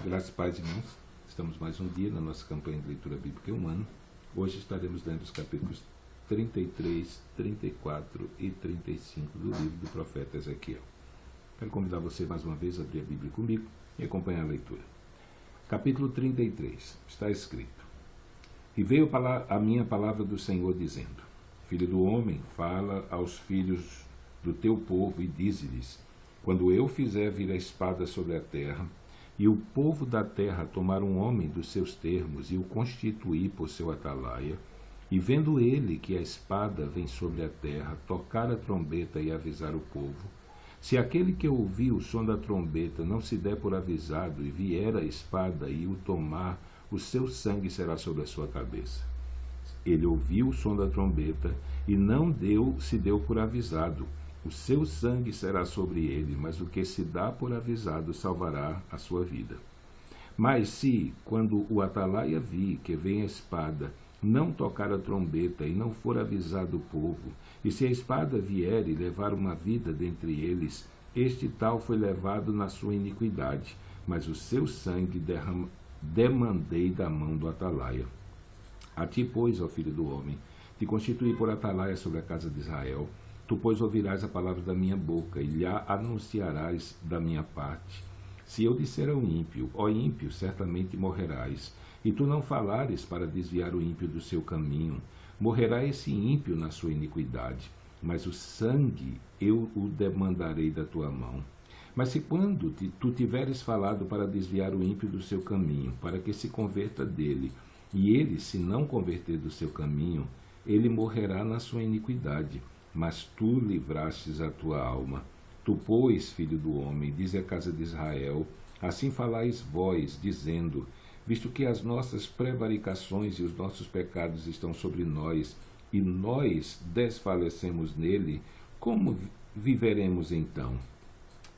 Graças e paz, irmãos. Estamos mais um dia na nossa campanha de leitura bíblica em um ano. Hoje estaremos lendo os capítulos 33, 34 e 35 do livro do profeta Ezequiel. Quero convidar você mais uma vez a abrir a Bíblia comigo e acompanhar a leitura. Capítulo 33. Está escrito: E veio a minha palavra do Senhor dizendo: Filho do homem, fala aos filhos do teu povo e dize-lhes: Quando eu fizer vir a espada sobre a terra, e o povo da terra tomar um homem dos seus termos e o constituir por seu atalaia, e vendo ele que a espada vem sobre a terra, tocar a trombeta e avisar o povo, se aquele que ouvir o som da trombeta não se der por avisado e vier a espada e o tomar, o seu sangue será sobre a sua cabeça. Ele ouviu o som da trombeta e não se deu por avisado. O seu sangue será sobre ele, mas o que se dá por avisado salvará a sua vida. Mas se, quando o atalaia vir que vem a espada, não tocar a trombeta e não for avisado o povo, e se a espada vier e levar uma vida dentre eles, este tal foi levado na sua iniquidade, mas o seu sangue demandei da mão do atalaia. A ti, pois, ó filho do homem, te constituí por atalaia sobre a casa de Israel. Tu, pois, ouvirás a palavra da minha boca, e lhe anunciarás da minha parte. Se eu disser ao ímpio, ó ímpio, certamente morrerás, e tu não falares para desviar o ímpio do seu caminho, morrerá esse ímpio na sua iniquidade, mas o sangue eu o demandarei da tua mão. Mas se quando tu tiveres falado para desviar o ímpio do seu caminho, para que se converta dele, e ele se não converter do seu caminho, ele morrerá na sua iniquidade, mas tu livrastes a tua alma. Tu, pois, filho do homem, dize à casa de Israel, assim falais vós, dizendo, visto que as nossas prevaricações e os nossos pecados estão sobre nós, e nós desfalecemos nele, como viveremos então?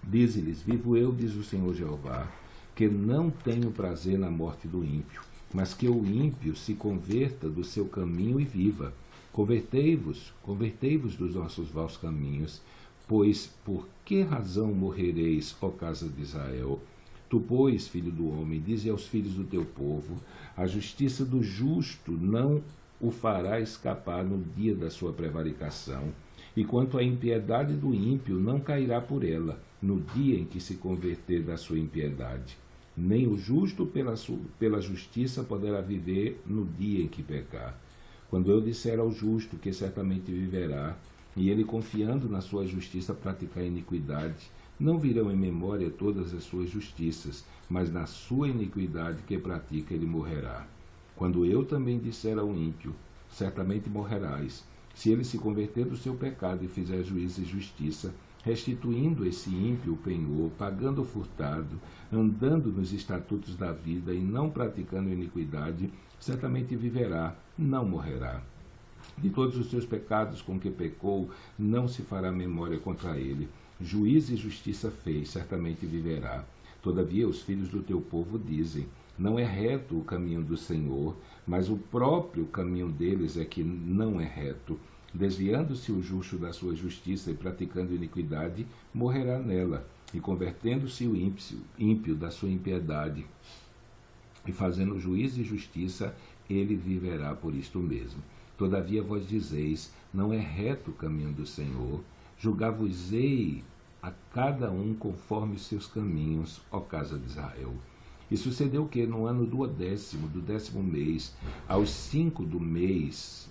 Dize-lhes, vivo eu, diz o Senhor Jeová, que não tenho prazer na morte do ímpio, mas que o ímpio se converta do seu caminho e viva. Convertei-vos dos nossos maus caminhos, pois por que razão morrereis, ó casa de Israel? Tu, pois, filho do homem, dize aos filhos do teu povo, a justiça do justo não o fará escapar no dia da sua prevaricação, e quanto à impiedade do ímpio, não cairá por ela, no dia em que se converter da sua impiedade. Nem o justo pela justiça poderá viver no dia em que pecar. Quando eu disser ao justo que certamente viverá, e ele confiando na sua justiça praticar iniquidade, não virão em memória todas as suas justiças, mas na sua iniquidade que pratica ele morrerá. Quando eu também disser ao ímpio, certamente morrerás, se ele se converter do seu pecado e fizer juízo e justiça, restituindo esse ímpio o penhor, pagando o furtado, andando nos estatutos da vida e não praticando iniquidade, certamente viverá, não morrerá. De todos os seus pecados com que pecou, não se fará memória contra ele. Juízo e justiça fez, certamente viverá. Todavia os filhos do teu povo dizem, não é reto o caminho do Senhor, mas o próprio caminho deles é que não é reto. Desviando-se o justo da sua justiça e praticando iniquidade, morrerá nela, e convertendo-se o ímpio da sua impiedade, e fazendo juízo e justiça, ele viverá por isto mesmo. Todavia vós dizeis, não é reto o caminho do Senhor, julgar-vos-ei a cada um conforme os seus caminhos, ó casa de Israel. E sucedeu que no ano do 10º mês, aos 5 do mês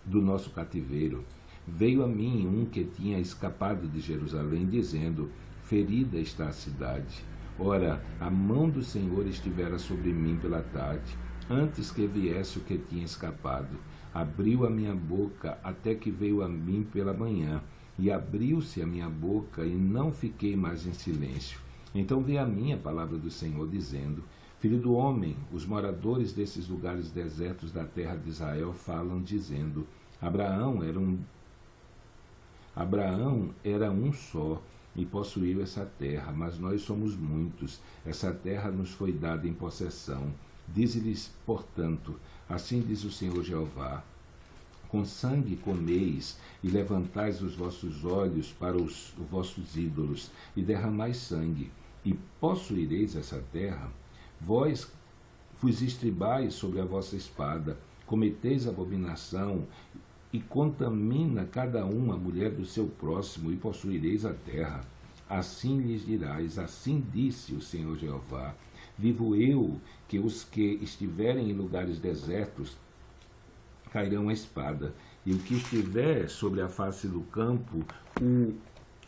do nosso cativeiro, veio a mim um que tinha escapado de Jerusalém, dizendo, ferida está a cidade. Ora, a mão do Senhor estivera sobre mim pela tarde, antes que viesse o que tinha escapado. Abriu a minha boca até que veio a mim pela manhã, e abriu-se a minha boca, e não fiquei mais em silêncio. Então veio a mim a palavra do Senhor, dizendo, filho do homem, os moradores desses lugares desertos da terra de Israel falam, dizendo, Abraão era um só, e possuiu essa terra, mas nós somos muitos. Essa terra nos foi dada em possessão. Dize-lhes, portanto, assim diz o Senhor Jeová, com sangue comeis, e levantais os vossos olhos para os vossos ídolos, e derramais sangue, e possuireis essa terra? Vós vos estribais sobre a vossa espada, cometeis abominação, e contamina cada um a mulher do seu próximo, e possuireis a terra. Assim lhes dirás, assim disse o Senhor Jeová: vivo eu, que os que estiverem em lugares desertos cairão a espada, e o que estiver sobre a face do campo o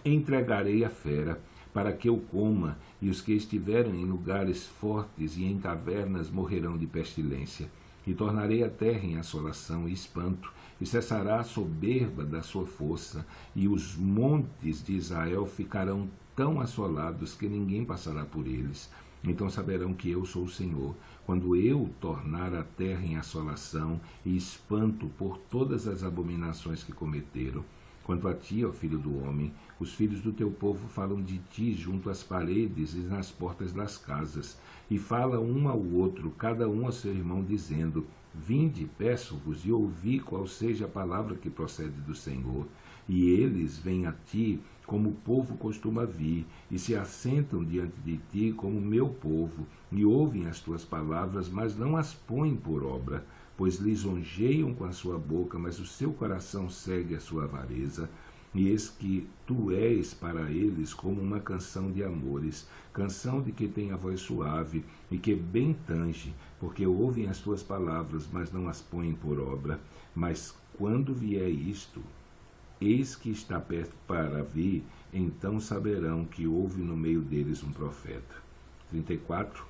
entregarei à fera, para que o coma, e os que estiverem em lugares fortes e em cavernas morrerão de pestilência. E tornarei a terra em assolação e espanto, e cessará a soberba da sua força, e os montes de Israel ficarão tão assolados que ninguém passará por eles. Então saberão que eu sou o Senhor, quando eu tornar a terra em assolação e espanto por todas as abominações que cometeram. Quanto a ti, ó filho do homem, os filhos do teu povo falam de ti junto às paredes e nas portas das casas, e fala um ao outro, cada um ao seu irmão, dizendo: vinde, peço-vos, e ouvi qual seja a palavra que procede do Senhor. E eles vêm a ti como o povo costuma vir, e se assentam diante de ti como meu povo, e ouvem as tuas palavras, mas não as põem por obra, pois lisonjeiam com a sua boca, mas o seu coração segue a sua avareza. E eis que tu és para eles como uma canção de amores, canção de que tem a voz suave e que bem tange, porque ouvem as tuas palavras, mas não as põem por obra. Mas quando vier isto, eis que está perto para vir, então saberão que houve no meio deles um profeta. 34.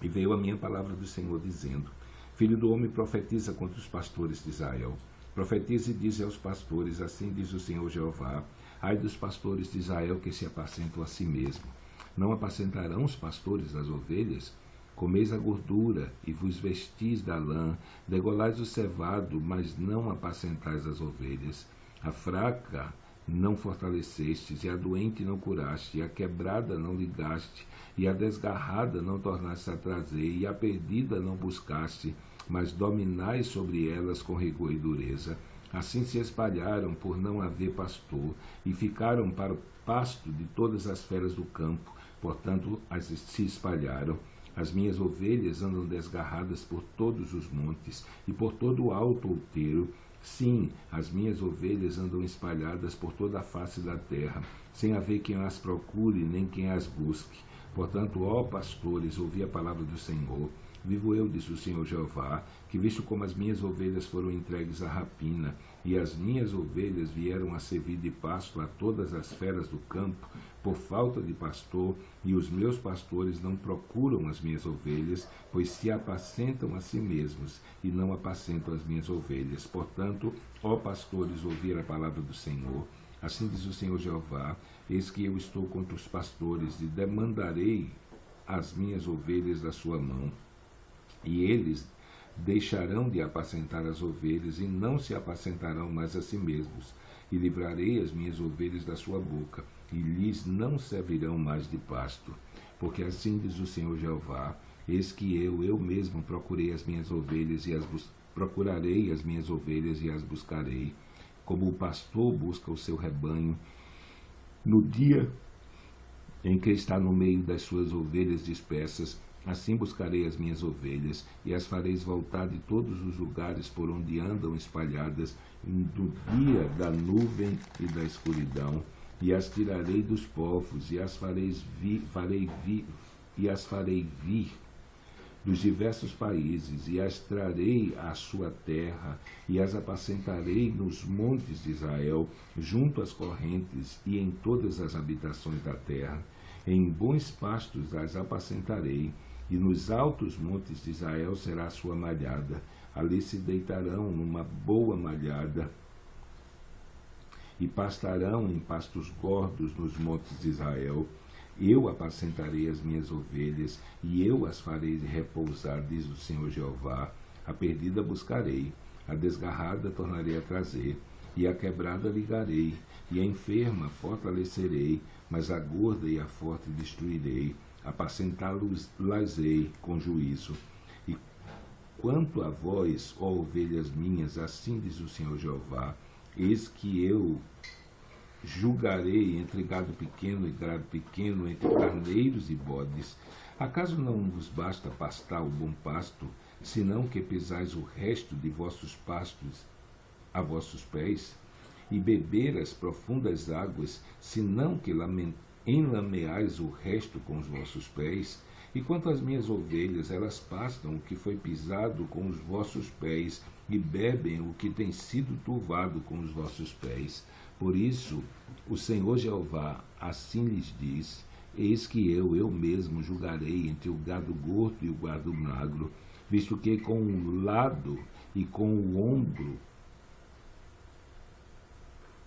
E veio a minha palavra do Senhor, dizendo: filho do homem, profetiza contra os pastores de Israel. Profetiza e diz aos pastores: assim diz o Senhor Jeová: ai dos pastores de Israel que se apacentam a si mesmo. Não apacentarão os pastores as ovelhas? Comeis a gordura e vos vestis da lã, degolais o cevado, mas não apacentais as ovelhas. A fraca não fortalecestes, e a doente não curaste, e a quebrada não ligaste, e a desgarrada não tornaste a trazer, e a perdida não buscaste, mas dominais sobre elas com rigor e dureza. Assim se espalharam por não haver pastor, e ficaram para o pasto de todas as feras do campo, portanto se espalharam. As minhas ovelhas andam desgarradas por todos os montes, e por todo o alto outeiro. Sim, as minhas ovelhas andam espalhadas por toda a face da terra, sem haver quem as procure, nem quem as busque. Portanto, ó pastores, ouvi a palavra do Senhor. Vivo eu, diz o Senhor Jeová, que visto como as minhas ovelhas foram entregues à rapina, e as minhas ovelhas vieram a servir de pasto a todas as feras do campo, por falta de pastor, e os meus pastores não procuram as minhas ovelhas, pois se apacentam a si mesmos, e não apacentam as minhas ovelhas. Portanto, ó pastores, ouvir a palavra do Senhor. Assim diz o Senhor Jeová: eis que eu estou contra os pastores, e demandarei as minhas ovelhas da sua mão. E eles deixarão de apacentar as ovelhas, e não se apacentarão mais a si mesmos. E livrarei as minhas ovelhas da sua boca, e lhes não servirão mais de pasto. Porque assim diz o Senhor Jeová: eis que eu mesmo procurarei as minhas ovelhas e as buscarei, como o pastor busca o seu rebanho no dia em que está no meio das suas ovelhas dispersas. Assim buscarei as minhas ovelhas, e as fareis voltar de todos os lugares por onde andam espalhadas, do dia da nuvem e da escuridão, e as tirarei dos povos, e as farei vir dos diversos países, e as trarei à sua terra, e as apacentarei nos montes de Israel, junto às correntes e em todas as habitações da terra. Em bons pastos as apacentarei, e nos altos montes de Israel será a sua malhada. Ali se deitarão numa boa malhada, e pastarão em pastos gordos nos montes de Israel. Eu apacentarei as minhas ovelhas, e eu as farei repousar, diz o Senhor Jeová. A perdida buscarei, a desgarrada tornarei a trazer, e a quebrada ligarei, e a enferma fortalecerei, mas a gorda e a forte destruirei. Apacentá-las-ei com juízo. E quanto a vós, ó ovelhas minhas, assim diz o Senhor Jeová: eis que eu julgarei entre gado pequeno e gado pequeno, entre carneiros e bodes. Acaso não vos basta pastar o bom pasto, senão que pisais o resto de vossos pastos a vossos pés, e beber as profundas águas, senão que enlameais o resto com os vossos pés? E quanto às minhas ovelhas, elas pastam o que foi pisado com os vossos pés, e bebem o que tem sido turvado com os vossos pés. Por isso, o Senhor Jeová assim lhes diz: eis que eu mesmo julgarei entre o gado gordo e o gado magro, visto que com o lado e com o ombro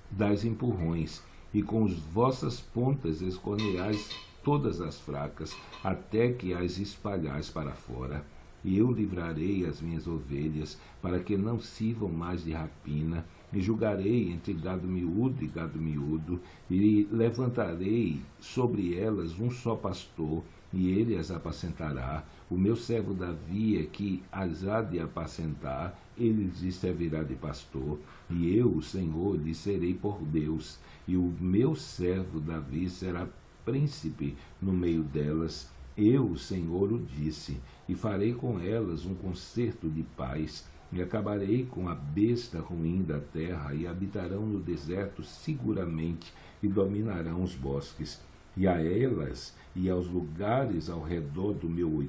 dais empurrões, e com as vossas pontas escorneais todas as fracas, até que as espalhais para fora. E eu livrarei as minhas ovelhas, para que não sirvam mais de rapina, e julgarei entre gado miúdo e gado miúdo, e levantarei sobre elas um só pastor, e ele as apacentará. O meu servo Davi é que as há de apacentar, ele lhes servirá de pastor, e eu, o Senhor, lhe serei por Deus, e o meu servo Davi será príncipe no meio delas. Eu, o Senhor, o disse, e farei com elas um concerto de paz, e acabarei com a besta ruim da terra, e habitarão no deserto seguramente, e dominarão os bosques. E a elas e aos lugares ao redor do meu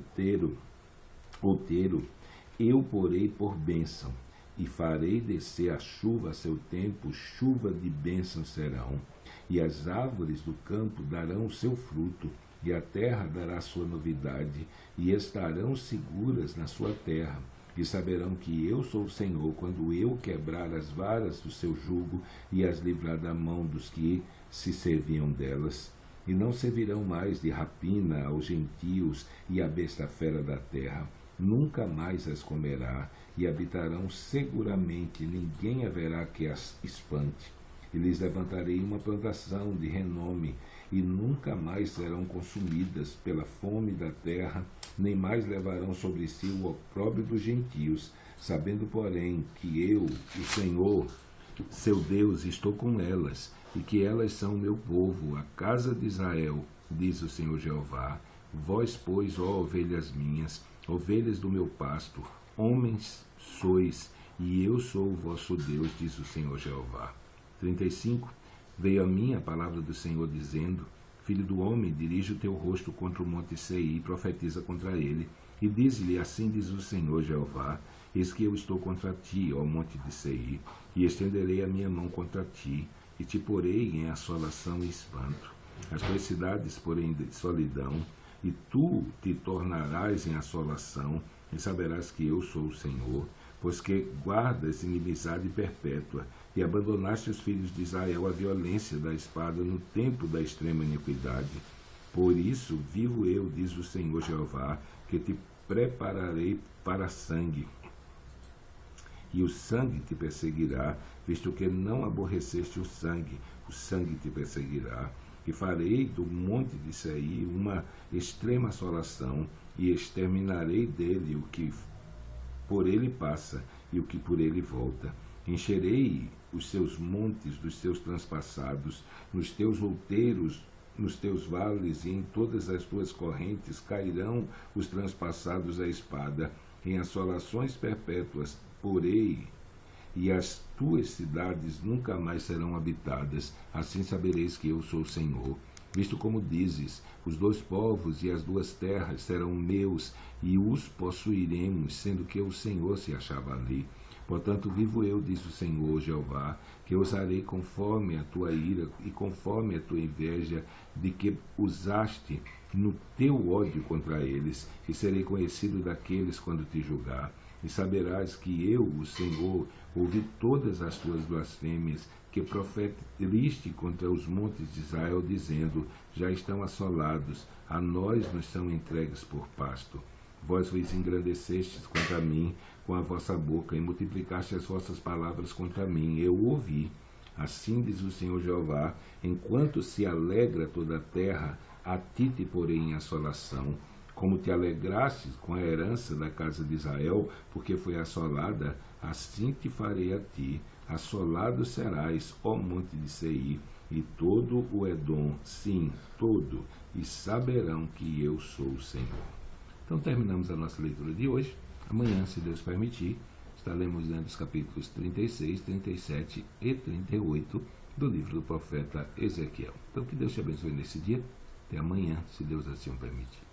outeiro, eu porei por bênção, e farei descer a chuva a seu tempo, chuva de bênção serão. E as árvores do campo darão o seu fruto, e a terra dará sua novidade, e estarão seguras na sua terra, e saberão que eu sou o Senhor, quando eu quebrar as varas do seu jugo, e as livrar da mão dos que se serviam delas. E não servirão mais de rapina aos gentios e à besta fera da terra, nunca mais as comerá, e habitarão seguramente, ninguém haverá que as espante. E lhes levantarei uma plantação de renome, e nunca mais serão consumidas pela fome da terra, nem mais levarão sobre si o opróbrio dos gentios, sabendo, porém, que eu, o Senhor, seu Deus, estou com elas, e que elas são o meu povo, a casa de Israel, diz o Senhor Jeová. Vós, pois, ó ovelhas minhas, ovelhas do meu pasto, homens sois, e eu sou o vosso Deus, diz o Senhor Jeová. 35. Veio a mim a palavra do Senhor, dizendo: Filho do homem, dirige o teu rosto contra o monte Seir, e profetiza contra ele, e diz-lhe: assim diz o Senhor Jeová: eis que eu estou contra ti, ó monte de Seir, e estenderei a minha mão contra ti, e te porei em assolação e espanto. As tuas cidades, porém, de solidão, e tu te tornarás em assolação, e saberás que eu sou o Senhor, pois que guardas inimizade perpétua, e abandonaste os filhos de Israel à violência da espada no tempo da extrema iniquidade. Por isso, vivo eu, diz o Senhor Jeová, que te prepararei para sangue, e o sangue te perseguirá, visto que não aborreceste o sangue te perseguirá. E farei do monte de Seir uma extrema assolação, e exterminarei dele o que por ele passa e o que por ele volta. Encherei os seus montes dos seus transpassados, nos teus outeiros, nos teus vales e em todas as tuas correntes cairão os transpassados à espada, em assolações perpétuas porei, e as tuas cidades nunca mais serão habitadas. Assim sabereis que eu sou o Senhor. Visto como dizes, os dois povos e as duas terras serão meus, e os possuiremos, sendo que o Senhor se achava ali. Portanto, vivo eu, diz o Senhor Jeová, que usarei conforme a tua ira e conforme a tua inveja de que usaste no teu ódio contra eles, e serei conhecido daqueles quando te julgar. E saberás que eu, o Senhor, ouvi todas as tuas blasfêmias, que proferiste contra os montes de Israel, dizendo: já estão assolados, a nós nos são entregues por pasto. Vós vos engrandecestes contra mim com a vossa boca, e multiplicaste as vossas palavras contra mim. Eu ouvi. Assim diz o Senhor Jeová: enquanto se alegra toda a terra, a ti te porei em assolação, como te alegrastes com a herança da casa de Israel, porque foi assolada, assim te farei a ti. Assolado serás, ó monte de Seir, e todo o Edom, sim, todo, e saberão que eu sou o Senhor. Então terminamos a nossa leitura de hoje. Amanhã, se Deus permitir, estaremos lendo os capítulos 36, 37 e 38 do livro do profeta Ezequiel. Então que Deus te abençoe nesse dia. Até amanhã, se Deus assim o permitir.